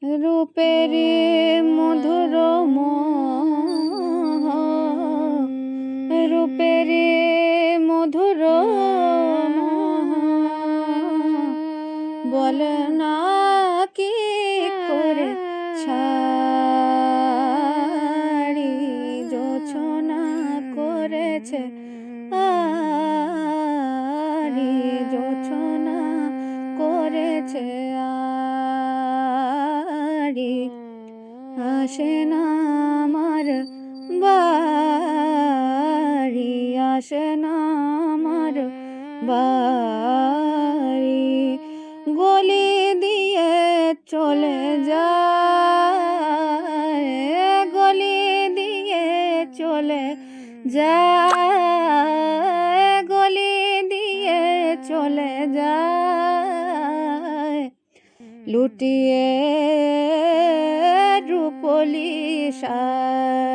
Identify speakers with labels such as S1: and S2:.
S1: রূপেরি মধুর মোহ, রূপেরি মধুর মোহ, বলে না কি করে ছাড়ি, জোছনা করেছে আড়ি, জোছনা করেছে আড়ি, আসে না আমার বাড়ি, আসে না আমার বাড়ি, গলি দিয়ে চলে যায়, গলি দিয়ে চলে যায়, গলি দিয়ে চলে যায়, লুটিয়ে রূপলি শাড়ি।